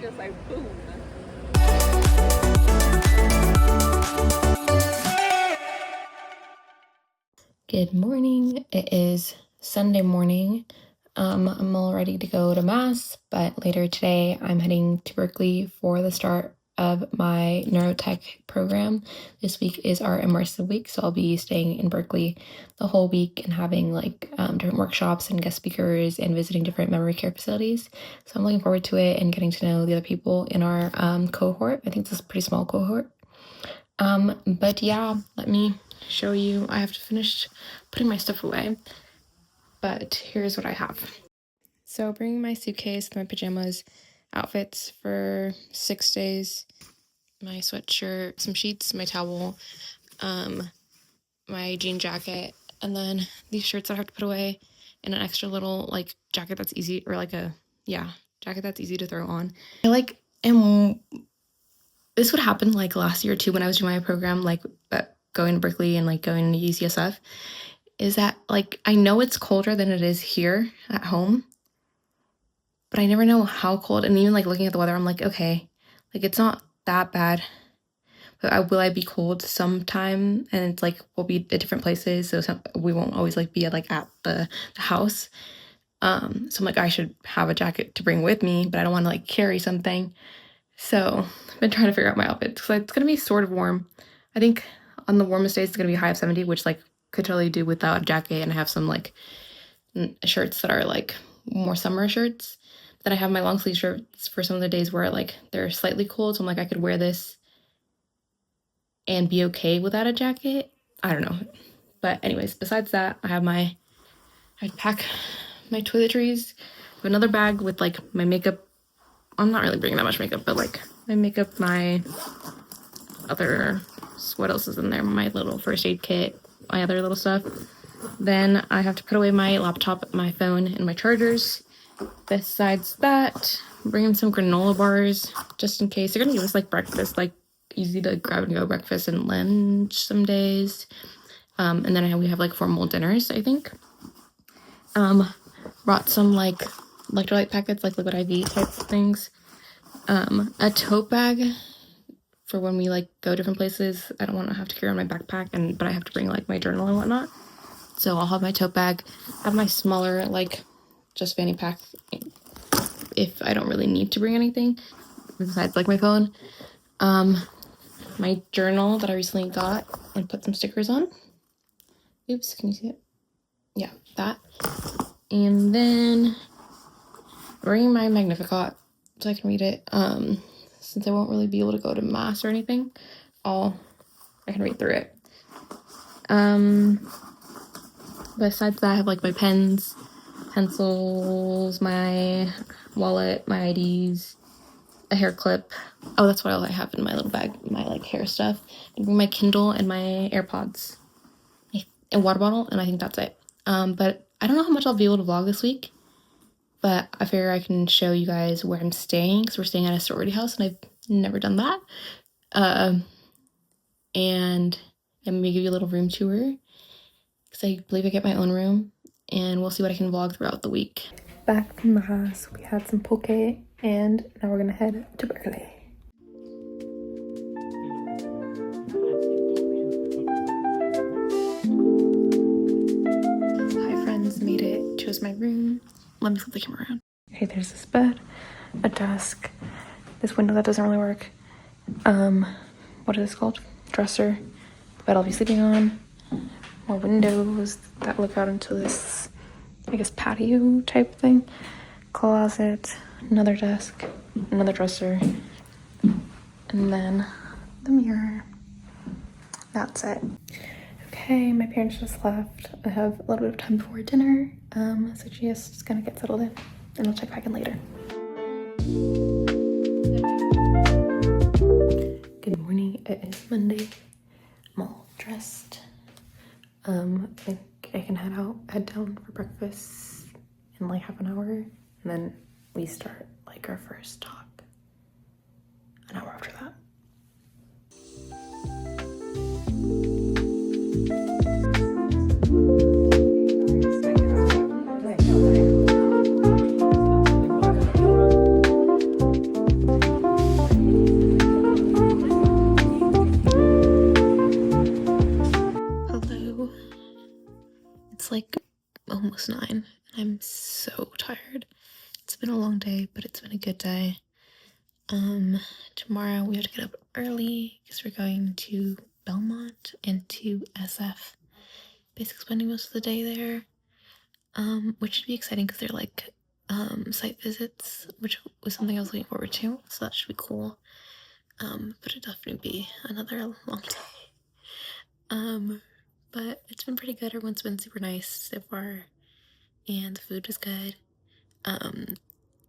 just like boom. Good morning. It is Sunday morning. I'm all ready to go to Mass, but later today I'm heading to Berkeley for the start of my Neurotech program. This week is our immersive week, so I'll be staying in Berkeley the whole week and having different workshops and guest speakers and visiting different memory care facilities. So I'm looking forward to it and getting to know the other people in our cohort. I think this is a pretty small cohort. But yeah, let me show you. I have to finish putting my stuff away, but here's what I have. So bringing my suitcase, my pajamas, outfits for 6 days, my sweatshirt, some sheets, my towel, my jean jacket, and then these shirts that I have to put away, and an extra little jacket that's easy, or jacket that's easy to throw on. And this would happen last year too when I was doing my program, going to Berkeley and going to UCSF, is that I know it's colder than it is here at home, but I never know how cold. And even looking at the weather, I'm like, okay, it's not that bad, but will I be cold sometime? And it's we'll be at different places, so we won't always be at the house. So I'm I should have a jacket to bring with me, but I don't want to carry something. So I've been trying to figure out my outfit. So it's gonna be sort of warm. I think on the warmest days it's gonna be high of 70, which could totally do without a jacket. And I have some shirts that are more summer shirts. Then I have my long sleeve shirts for some of the days where they're slightly cold. So I'm I could wear this and be okay without a jacket. I don't know. But anyways, besides that, I'd pack my toiletries. I have another bag with my makeup. I'm not really bringing that much makeup, but my makeup, my other, what else is in there? My little first aid kit, my other little stuff. Then I have to put away my laptop, my phone, and my chargers. Besides that, I'm bringing some granola bars just in case. They're gonna give us breakfast, easy to grab and go breakfast and lunch some days. And then we have formal dinners, I think. Brought some electrolyte packets, liquid IV type things. A tote bag for when we go different places. I don't want to have to carry on my backpack, but I have to bring my journal and whatnot. So I'll have my tote bag, have my smaller just fanny pack if I don't really need to bring anything besides my phone. My journal that I recently got and put some stickers on. Oops, can you see it? Yeah, that. And then bringing my Magnificat so I can read it. Since I won't really be able to go to Mass or anything, I can read through it. Besides that, I have my pens, pencils, my wallet, my IDs, a hair clip. Oh, that's what all I have in my little bag, my hair stuff. I bring my Kindle and my AirPods, a water bottle, and I think that's it. But I don't know how much I'll be able to vlog this week, but I figure I can show you guys where I'm staying, because we're staying at a sorority house, and I've never done that. And I'm gonna give you a little room tour, because I believe I get my own room, and we'll see what I can vlog throughout the week. Back from Mass, we had some poke, and now we're gonna head to Berkeley. Hi friends, made it. Chose my room. Let me flip the camera around. Okay, there's this bed, a desk, this window that doesn't really work. What is this called? Dresser. The bed I'll be sleeping on. More windows that look out into this, I guess, patio type thing. Closet, another desk, another dresser, and then the mirror. That's it. Okay, my parents just left. I have a little bit of time before dinner, so just gonna get settled in, and I'll check back in later. Good morning. It is Monday. I'm all dressed. I think I can head down for breakfast in half an hour, and then we start our first talk an hour after that. long day, but it's been a good day. Tomorrow we have to get up early because we're going to Belmont and to SF. Basically spending most of the day there, which should be exciting because they're like site visits, which was something I was looking forward to, so that should be cool. But it'll definitely be another long day. But it's been pretty good. Everyone's been super nice so far, and the food was good.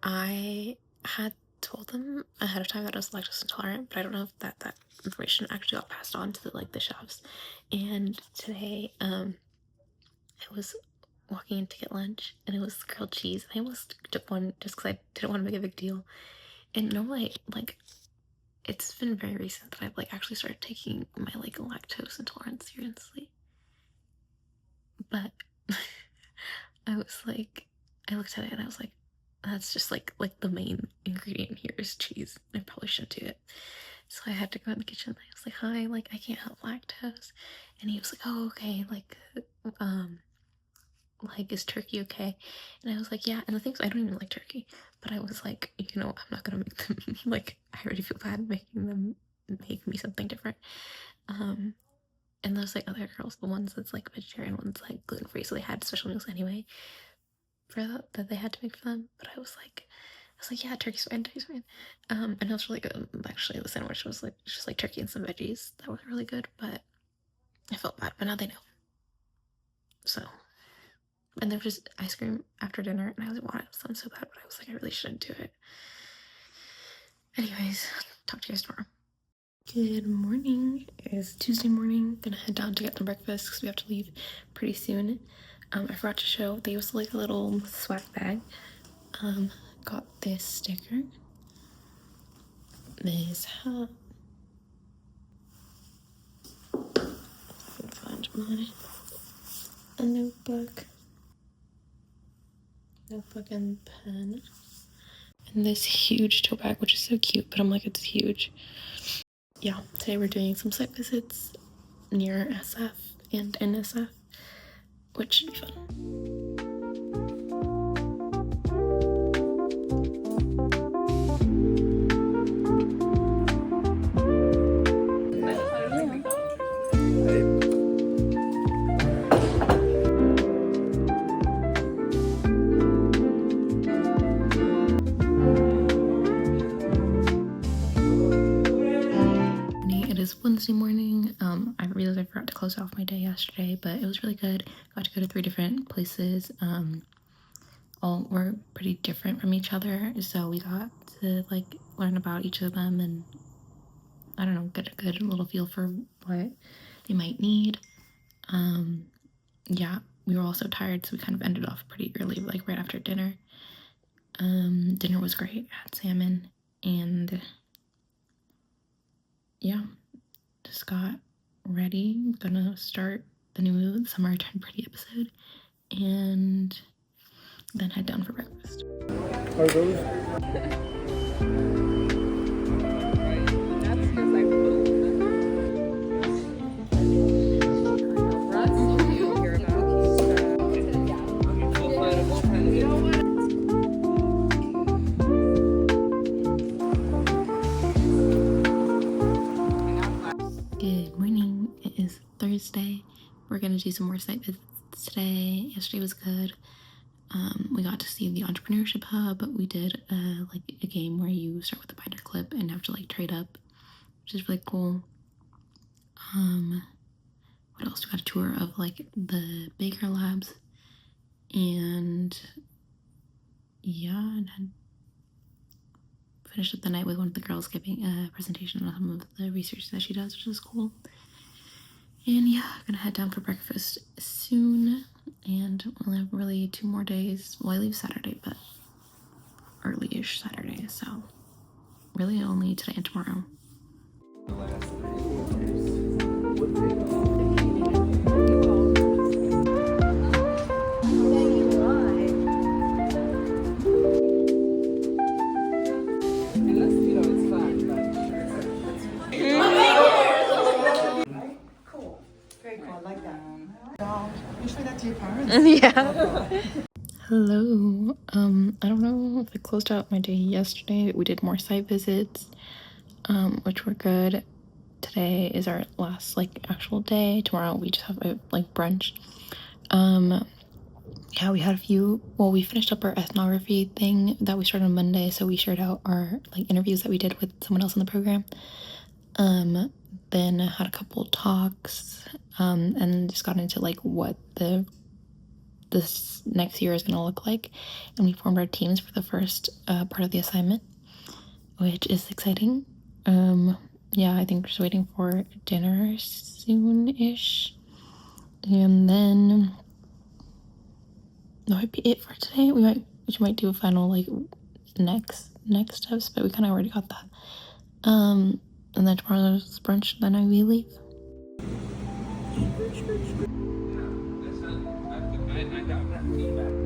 I had told them ahead of time that I was lactose intolerant, but I don't know if that information actually got passed on to the chefs. And today, I was walking in to get lunch, and it was grilled cheese. I almost took one just because I didn't want to make a big deal. And normally, like, it's been very recent that I've like actually started taking my like lactose intolerance seriously. But I was like, I looked at it and I was like, that's just like the main ingredient here is cheese. I probably shouldn't do it. So I had to go in the kitchen. I was like, hi, like I can't have lactose. And he was like, oh, okay, like is turkey okay? And I was like, yeah. And the thing is, I don't even like turkey, but I was like, you know, I'm not gonna make them like, I already feel bad making them make me something different. And those like other girls, the ones that's like vegetarian, ones like gluten-free, so they had special meals anyway for that they had to make for them. But I was like, yeah, turkey's fine, turkey's fine. And it was really good. Actually, the sandwich was like just like turkey and some veggies. That was really good, but I felt bad. But now they know. So, and there was just ice cream after dinner, and I wanted some so bad, but I was like, I really shouldn't do it. Anyways, talk to you guys tomorrow. Good morning. It is Tuesday morning. Gonna head down to get some breakfast because we have to leave pretty soon. I forgot to show, they used like a little swag bag. Got this sticker, this hat. I can find a notebook and pen, and this huge tote bag, which is so cute, but I'm like, it's huge. Yeah, today we're doing some site visits near SF and NSF, which should be fun. Wednesday morning. I realized I forgot to close off my day yesterday, but it was really good. Got to go to 3 different places. All were pretty different from each other, so we got to like learn about each of them and I don't know, get a good little feel for what they might need. Yeah, we were all so tired, so we kind of ended off pretty early, like right after dinner. Dinner was great. I had salmon, and yeah, just got ready. I'm gonna start the new Summer Turned Pretty episode and then head down for breakfast. Are those? Good morning. It is Thursday. We're gonna do some more site visits today. Yesterday was good. We got to see the entrepreneurship hub. We did like a game where you start with a binder clip and have to like trade up, which is really cool. What else? We got a tour of like the Baker Labs, and yeah, and then finished up the night with one of the girls giving a presentation on some of the research that she does, which is cool. And yeah, I'm gonna head down for breakfast soon, and we'll have really 2 more days. Well, I leave Saturday, but early-ish Saturday, so really only today and tomorrow. Yeah. Hello. I don't know I closed out my day yesterday. We did more site visits, which were good. Today is our last like actual day. Tomorrow we just have a like brunch. Yeah, we had a few. Well, we finished up our ethnography thing that we started on Monday, so we shared out our like interviews that we did with someone else in the program. Then I had a couple talks, and just got into like what this next year is going to look like, and we formed our teams for the first part of the assignment, which is exciting. Yeah, I think we're just waiting for dinner soon-ish, and then that might be it for today. We might do a final like next steps, but we kind of already got that. And then tomorrow's brunch, then I will leave. I got that feedback.